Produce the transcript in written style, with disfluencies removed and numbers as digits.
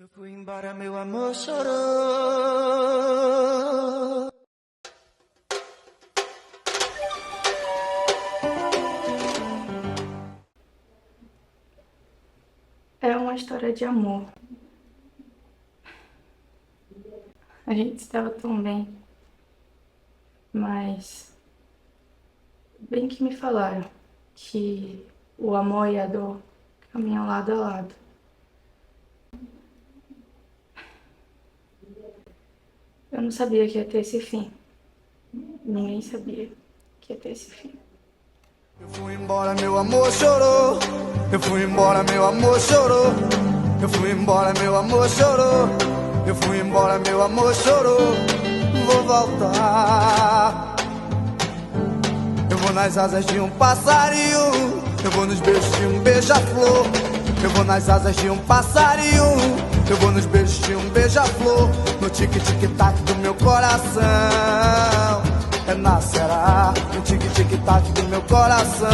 Eu fui embora, meu amor chorou. É uma história de amor. A gente estava tão bem, mas bem que me falaram que o amor e a dor caminham lado a lado. Eu não sabia que ia ter esse fim. Ninguém sabia que ia ter esse fim. Eu fui embora, meu amor chorou. Eu fui embora, meu amor chorou. Eu fui embora, meu amor chorou. Eu fui embora, meu amor chorou. Vou voltar. Eu vou nas asas de um passarinho. Eu vou nos beijos de um beija-flor. Eu vou nas asas de um passarinho. Eu vou nos beijos de um beija-flor. No tic-tic-tac do meu coração. Nascerá no tic-tic-tac do meu coração.